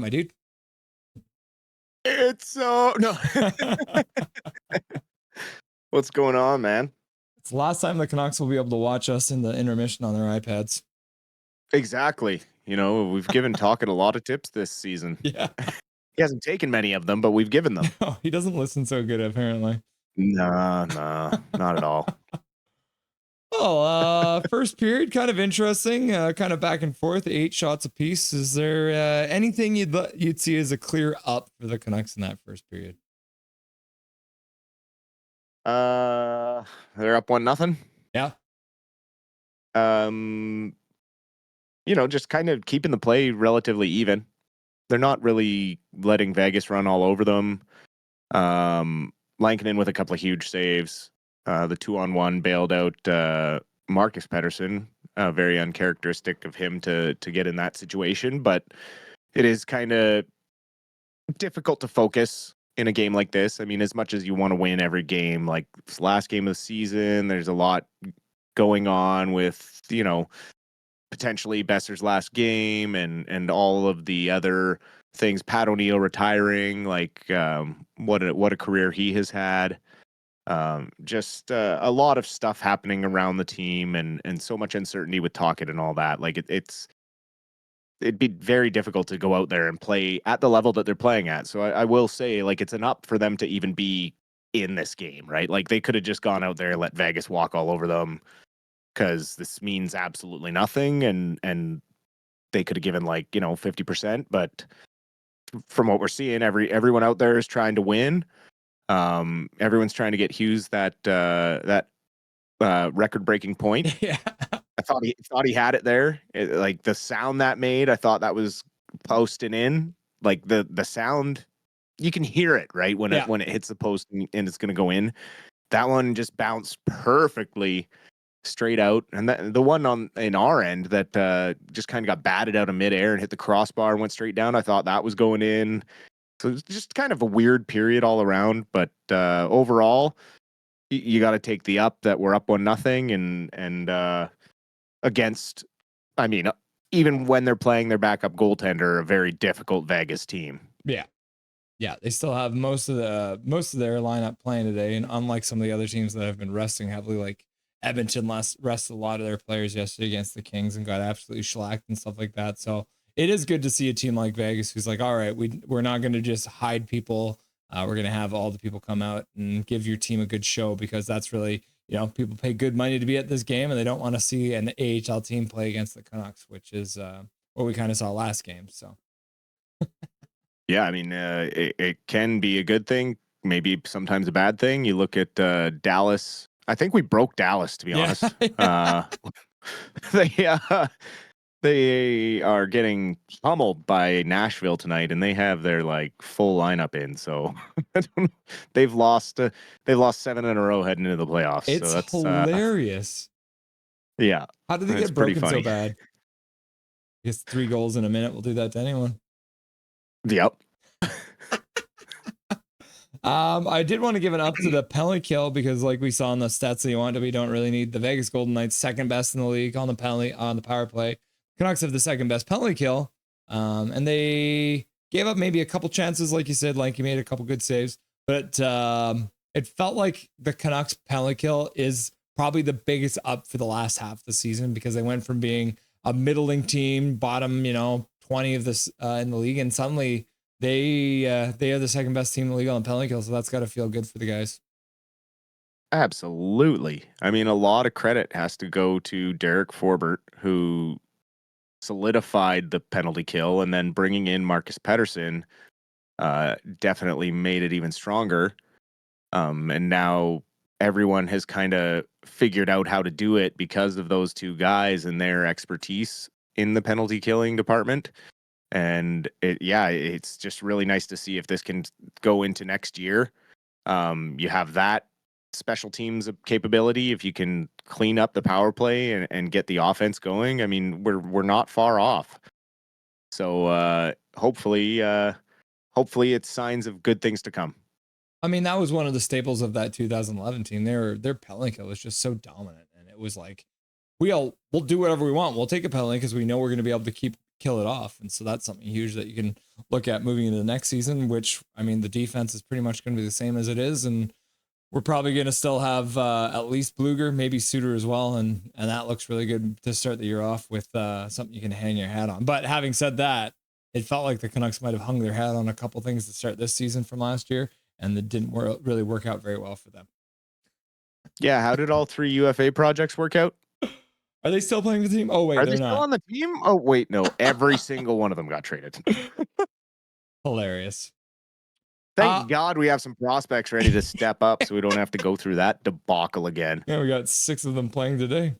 my dude? It's so no. What's going on, man? It's the last time the Canucks will be able to watch us in the intermission on their iPads. Exactly. You know, we've given Talkett a lot of tips this season. Yeah. He hasn't taken many of them, but we've given them. No, he doesn't listen so good, apparently. Nah, not at all. Oh, first period, kind of interesting, kind of back and forth, 8 shots apiece. Is there anything you'd see as a clear up for the Canucks in that first period? They're up 1-0. Yeah. Just kind of keeping the play relatively even. They're not really letting Vegas run all over them. Lankinen with a couple of huge saves. The 2-on-1 bailed out Marcus Pettersson. Very uncharacteristic of him to get in that situation, but it is kind of difficult to focus in a game like this. I mean, as much as you want to win every game, like this last game of the season, there's a lot going on with, potentially Boeser's last game and all of the other things. Pat O'Neill retiring, what a career he has had. Just a lot of stuff happening around the team and so much uncertainty with Talkett and all that. Like it'd be very difficult to go out there and play at the level that they're playing at. So I will say, like, it's an up for them to even be in this game, right? Like they could have just gone out there and let Vegas walk all over them, because this means absolutely nothing, and they could have given 50%. But from what we're seeing, everyone out there is trying to win. Everyone's trying to get Hughes that record-breaking point. Yeah. I thought he had it there. Like the sound that made, I thought that was posting in. Like the sound, you can hear it right when it hits the post and it's going to go in. That one just bounced perfectly straight out, and the one in our end that just kind of got batted out of midair and hit the crossbar and went straight down. I thought that was going in. So it's just kind of a weird period all around, but overall, you got to take the up that we're up 1-0 and against. I mean, even when they're playing their backup goaltender, a very difficult Vegas team. Yeah, they still have most of their lineup playing today, and unlike some of the other teams that have been resting heavily, like Edmonton rested a lot of their players yesterday against the Kings and got absolutely shellacked and stuff like that. So it is good to see a team like Vegas who's like, all right, we're not going to just hide people. We're going to have all the people come out and give your team a good show, because that's really, people pay good money to be at this game, and they don't want to see an AHL team play against the Canucks, which is what we kind of saw last game. So. Yeah, I mean, it can be a good thing, maybe sometimes a bad thing. You look at Dallas. I think we broke Dallas, to be honest. They are getting pummeled by Nashville tonight, and they have their full lineup in. So they've lost 7 in a row heading into the playoffs. It's so that's hilarious. Yeah. How did they get broken so bad? I guess 3 goals in a minute will do that to anyone. Yep. I did want to give it up to the penalty kill, because like we saw in the stats that you want, we don't really need the Vegas Golden Knights, second best in the league on the power play. Canucks have the second best penalty kill. And they gave up maybe a couple chances, like you said, like you made a couple good saves, but it felt like the Canucks penalty kill is probably the biggest up for the last half of the season, because they went from being a middling team, bottom, 20 of this in the league, and suddenly they are the second best team in the league on the penalty kill. So that's got to feel good for the guys. Absolutely. I mean, a lot of credit has to go to Derek Forbort, who solidified the penalty kill, and then bringing in Marcus Pettersson definitely made it even stronger. And now everyone has kind of figured out how to do it because of those two guys and their expertise in the penalty killing department. And it's just really nice to see if this can go into next year. You have that special teams capability. If you can clean up the power play and get the offense going, I mean, we're not far off. So hopefully it's signs of good things to come. I mean, that was one of the staples of that 2011 team. Their penalty kill was just so dominant, and it was like, we'll do whatever we want. We'll take a penalty because we know we're going to be able to keep kill it off. And so that's something huge that you can look at moving into the next season, which, I mean, the defense is pretty much going to be the same as it is. And we're probably going to still have at least Bluger, maybe Suter as well. And that looks really good to start the year off with something you can hang your hat on. But having said that, it felt like the Canucks might have hung their hat on a couple things to start this season from last year, and it didn't really work out very well for them. Yeah, how did all 3 UFA projects work out? Are they still playing the team? Oh, wait, Are they're they still not. on the team? Oh, wait, no. Every single one of them got traded. Hilarious. Thank God we have some prospects ready to step up so we don't have to go through that debacle again. Yeah, we got 6 of them playing today.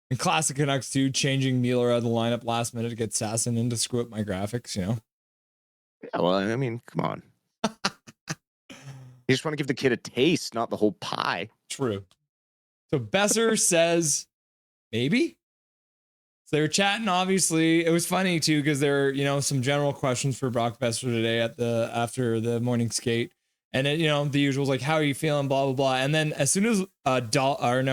And classic Canucks too, changing Mueller out of the lineup last minute to get Sasson in to screw up my graphics, you know? Yeah, well, I mean, come on. You just want to give the kid a taste, not the whole pie. True. So Boeser says, maybe? So they were chatting, obviously. It was funny too, because there were, some general questions for Brock Boeser today after the morning skate. And it, the usual was like, how are you feeling? Blah, blah, blah. And then as soon as Farhan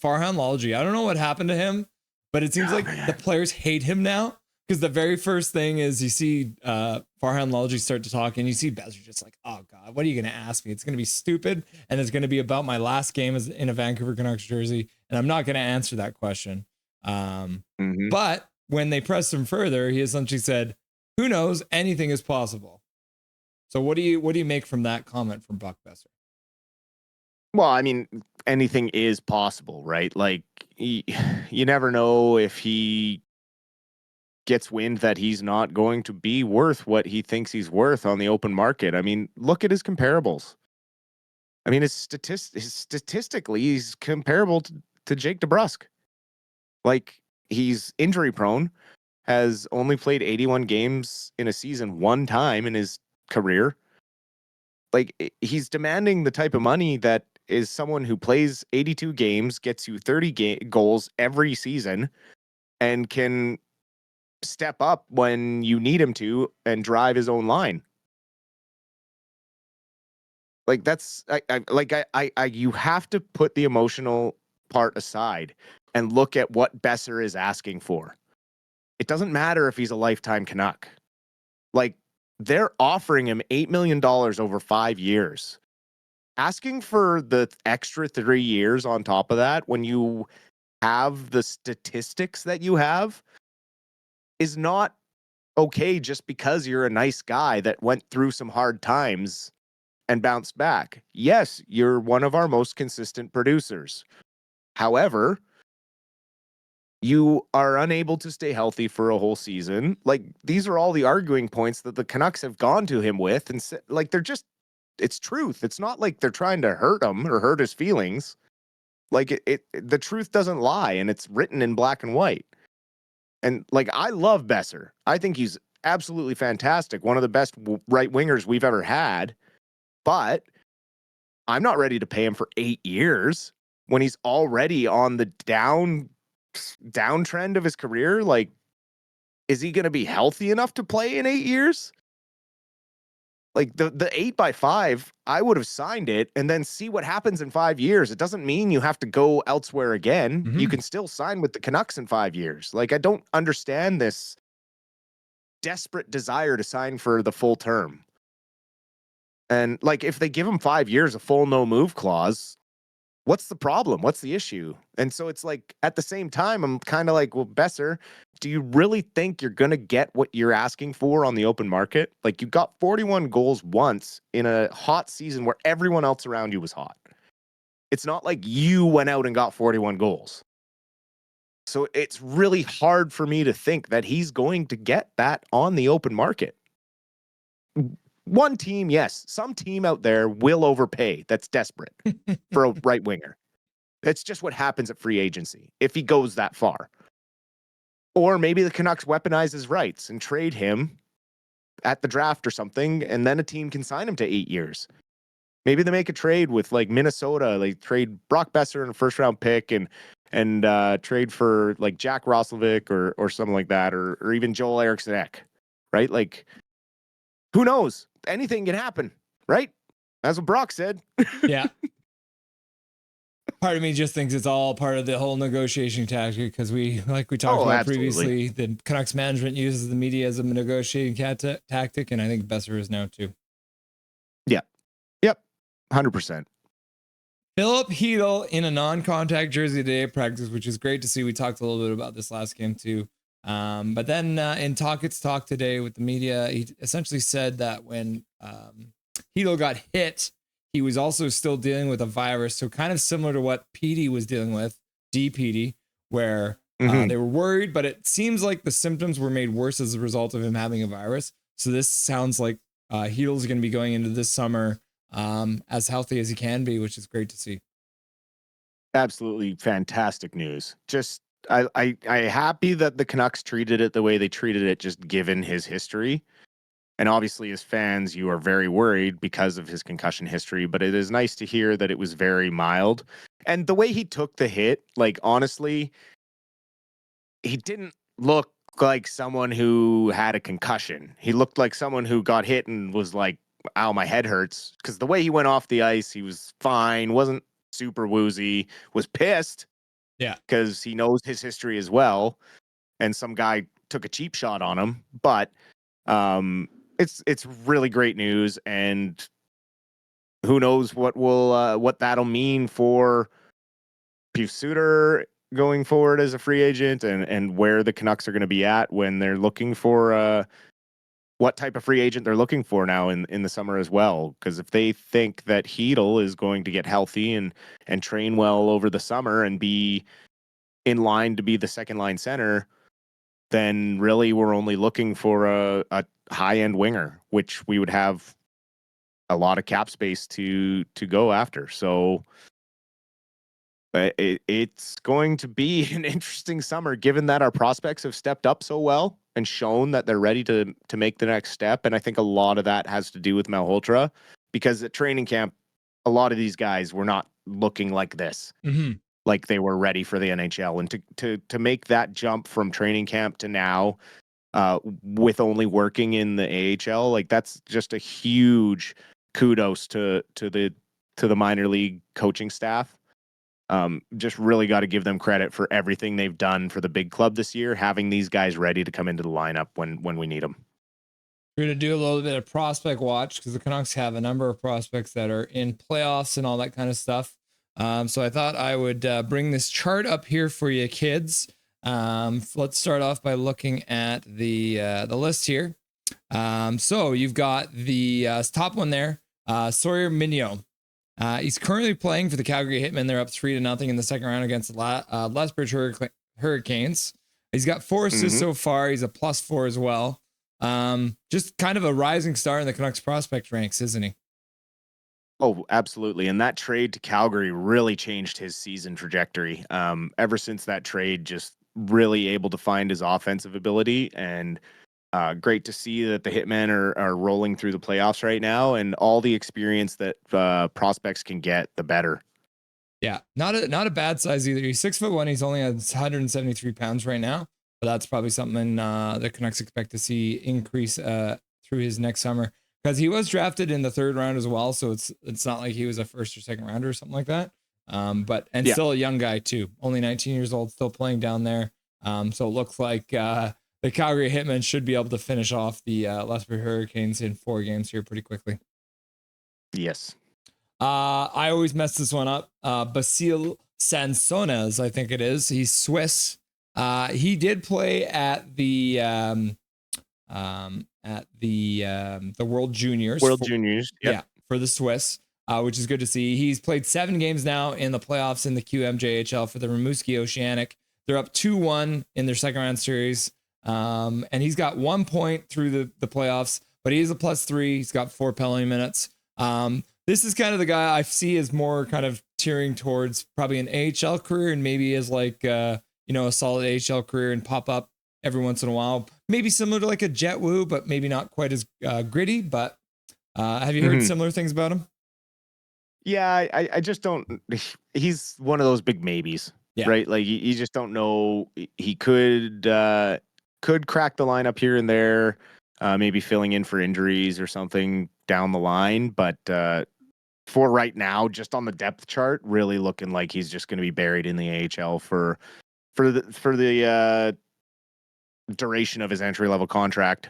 Lalji, I don't know what happened to him, but it seems the players hate him now. Because the very first thing is you see Farhan Lalji start to talk, and you see Boeser just like, oh God, what are you going to ask me? It's going to be stupid, and it's going to be about my last game as in a Vancouver Canucks jersey, and I'm not going to answer that question. But when they pressed him further, he essentially said, who knows? Anything is possible. So what do you make from that comment from Brock Boeser? Well, I mean, anything is possible, right? Like, you never know if he gets wind that he's not going to be worth what he thinks he's worth on the open market. I mean, look at his comparables. I mean, statistically, he's comparable to Jake DeBrusk. Like, he's injury prone, has only played 81 games in a season one time in his career. Like, he's demanding the type of money that is someone who plays 82 games, gets you 30 goals every season, and can step up when you need him to and drive his own line. Like, that's you have to put the emotional part aside and look at what Boeser is asking for. It doesn't matter if he's a lifetime Canuck. Like, they're offering him $8 million over 5 years. Asking for the extra 3 years on top of that when you have the statistics that you have is not okay just because you're a nice guy that went through some hard times and bounced back. Yes, you're one of our most consistent producers. However, you are unable to stay healthy for a whole season. Like, these are all the arguing points that the Canucks have gone to him with, and like, it's truth. It's not like they're trying to hurt him or hurt his feelings. Like, the truth doesn't lie, and it's written in black and white. And like, I love Boeser. I think he's absolutely fantastic. One of the best right wingers we've ever had. But I'm not ready to pay him for 8 years when he's already on the downtrend of his career. Like, is he going to be healthy enough to play in 8 years? Like, the 8x5, I would have signed it and then see what happens in 5 years. It doesn't mean you have to go elsewhere again. Mm-hmm. You can still sign with the Canucks in 5 years. Like, I don't understand this desperate desire to sign for the full term. And like, if they give him 5 years, a full no move clause, what's the problem? What's the issue? And so it's like, at the same time, I'm kind of like, well, Boeser, do you really think you're going to get what you're asking for on the open market? Like, you got 41 goals once in a hot season where everyone else around you was hot. It's not like you went out and got 41 goals. So it's really hard for me to think that he's going to get that on the open market. One team, yes, some team out there will overpay that's desperate for a right winger. That's just what happens at free agency if he goes that far. Or maybe the Canucks weaponize his rights and trade him at the draft or something, and then a team can sign him to 8 years. Maybe they make a trade with like Minnesota, like trade Brock Boeser in a first round pick and trade for like Jack Roslovic or something like that, or even Joel Eriksson-Ek, right? Like, who knows? Anything can happen, right? That's what Brock said. Yeah. Part of me just thinks it's all part of the whole negotiation tactic because like we talked about absolutely. previously, the Canucks management uses the media as a negotiating tactic, and I think Boeser is now too. Yeah. Yep. 100%. Philip Chytil in a non-contact jersey today at practice, which is great to see. We talked a little bit about this last game too. But then in Talk today with the media, he essentially said that when Chytil got hit, he was also still dealing with a virus. So kind of similar to what Petey was dealing with, DPD, where they were worried, but it seems like the symptoms were made worse as a result of him having a virus. So this sounds like Chytil's going to be going into this summer as healthy as he can be, which is great to see. Absolutely fantastic news. Just I happy that the Canucks treated it the way they treated it, just given his history. And obviously, as fans, you are very worried because of his concussion history, but it is nice to hear that it was very mild. And the way he took the hit, like, honestly, he didn't look like someone who had a concussion. He looked like someone who got hit and was like, ow, my head hurts. Because the way he went off the ice, he was fine, wasn't super woozy, was pissed. Yeah. Because he knows his history as well. And some guy took a cheap shot on him. But it's really great news, and who knows what that'll mean for Pius Suter going forward as a free agent, and where the Canucks are going to be at when they're looking for what type of free agent they're looking for now in the summer as well. Because if they think that Chytil is going to get healthy and train well over the summer and be in line to be the second line center, then really we're only looking for a high-end winger, which we would have a lot of cap space to go after. So it's going to be an interesting summer, given that our prospects have stepped up so well and shown that they're ready to make the next step. And I think a lot of that has to do with Malhotra, because at training camp, a lot of these guys were not looking like this. Like they were ready for the NHL, and to make that jump from training camp to now, with only working in the AHL, like that's just a huge kudos to the minor league coaching staff. Just really got to give them credit for everything they've done for the big club this year, having these guys ready to come into the lineup when we need them. We're going to do a little bit of prospect watch because the Canucks have a number of prospects that are in playoffs and all that kind of stuff. So I thought I would bring this chart up here for you kids. Let's start off by looking at the list here. So you've got the top one there, Sawyer Mignot. He's currently playing for the Calgary Hitmen. They're up 3-0 in the second round against the Lethbridge Hurricanes. He's got 4 assists so far. He's a +4 as well. Just kind of a rising star in the Canucks prospect ranks, isn't he? Oh, absolutely. And that trade to Calgary really changed his season trajectory. Ever since that trade, just really able to find his offensive ability, and great to see that the Hitmen are rolling through the playoffs right now, and all the experience that prospects can get, the better. Yeah, not a bad size either. He's 6'1". He's only at 173 pounds right now, but that's probably something the Canucks expect to see increase through his next summer, because he was drafted in the 3rd round as well. So it's not like he was a 1st or 2nd rounder or something like that. Still a young guy too, only 19 years old, still playing down there. So it looks like the Calgary Hitmen should be able to finish off the Lethbridge Hurricanes in 4 games here pretty quickly. Yes. I always mess this one up. Basil Sansones, I think it is. He's Swiss. He did play at the World Juniors. Juniors. Yep. Yeah, for the Swiss, which is good to see. He's played 7 games now in the playoffs in the QMJHL for the Rimouski Oceanic. They're up 2-1 in their second round series. And he's got 1 point through the playoffs, but he is a +3. He's got 4 penalty minutes. This is kind of the guy I see as more kind of tearing towards probably an AHL career, and maybe as like, a solid AHL career and pop up every once in a while. Maybe similar to like a Jet Wu, but maybe not quite as gritty. But have you heard similar things about him? Yeah, I just don't. He's one of those big maybes, right? Like you just don't know. He could crack the lineup here and there, maybe filling in for injuries or something down the line. But for right now, just on the depth chart, really looking like he's just going to be buried in the AHL for the duration of his entry level contract.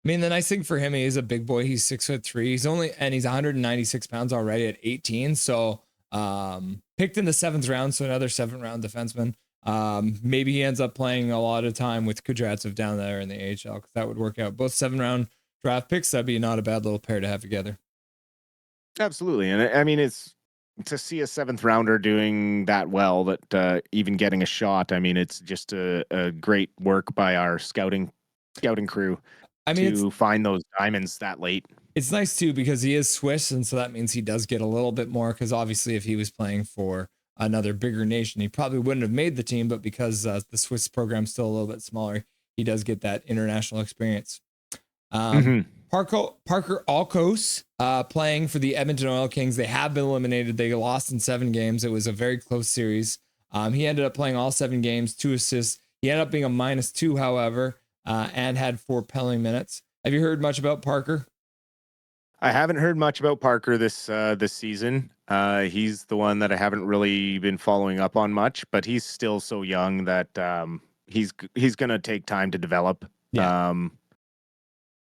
I mean, the nice thing for him, he is a big boy. He's 6'3". He's 196 pounds already at 18. So picked in the 7th round, so another 7th round defenseman. Maybe he ends up playing a lot of time with Kudryavtsev down there in the AHL, because that would work out. Both 7th round draft picks, that'd be not a bad little pair to have together. Absolutely. And I mean, it's to see a 7th rounder doing that well, that even getting a shot. I mean, it's just a great work by our scouting crew. I mean, to find those diamonds that late. It's nice too, because he is Swiss, and so that means he does get a little bit more, because obviously if he was playing for another bigger nation, he probably wouldn't have made the team, but because the Swiss program's still a little bit smaller, he does get that international experience. Parker Alkos playing for the Edmonton Oil Kings. They have been eliminated. They lost in 7 games. It was a very close series. He ended up playing all 7 games, 2 assists. He ended up being a -2, however, and had 4 penalty minutes. Have you heard much about Parker? I haven't heard much about Parker this season. He's the one that I haven't really been following up on much, but he's still so young that he's going to take time to develop. Yeah.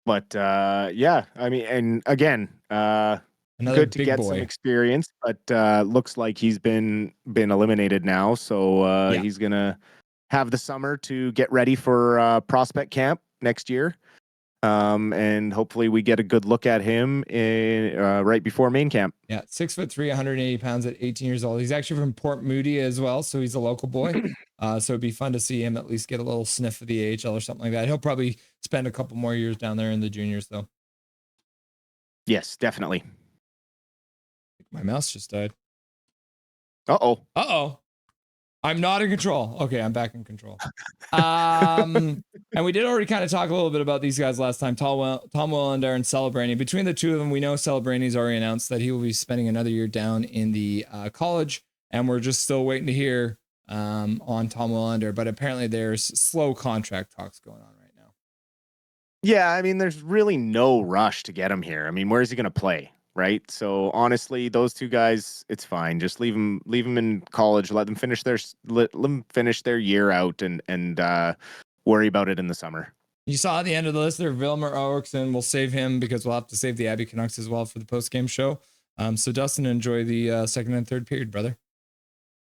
Yeah, I mean, and again, good to get some experience, but looks like he's been eliminated now, so he's gonna have the summer to get ready for prospect camp next year, and hopefully we get a good look at him in right before main camp. Yeah, 6'3", 180 pounds at 18 years old. He's actually from Port Moody as well, so he's a local boy. So it'd be fun to see him at least get a little sniff of the AHL or something like that. He'll probably spend a couple more years down there in the juniors, though. Yes, definitely. My mouse just died. Uh-oh. I'm not in control. Okay, I'm back in control. And we did already kind of talk a little bit about these guys last time. Tom Willander and Celebrani. Between the two of them, we know Celebrani's already announced that he will be spending another year down in the college, and we're just still waiting to hear on Tom Willander. But apparently there's slow contract talks going on right now. Yeah, I mean, there's really no rush to get him here. I mean, where is he going to play? Right. So honestly, those two guys, it's fine. Just leave them in college. Let them finish their year out and worry about it in the summer. You saw at the end of the list there, Vilmer Eriksson. We'll save him because we'll have to save the Abbey Canucks as well for the post game show. So Dustin, enjoy the second and third period, brother.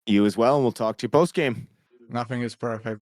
You as well, and we'll talk to you post game. Nothing is perfect.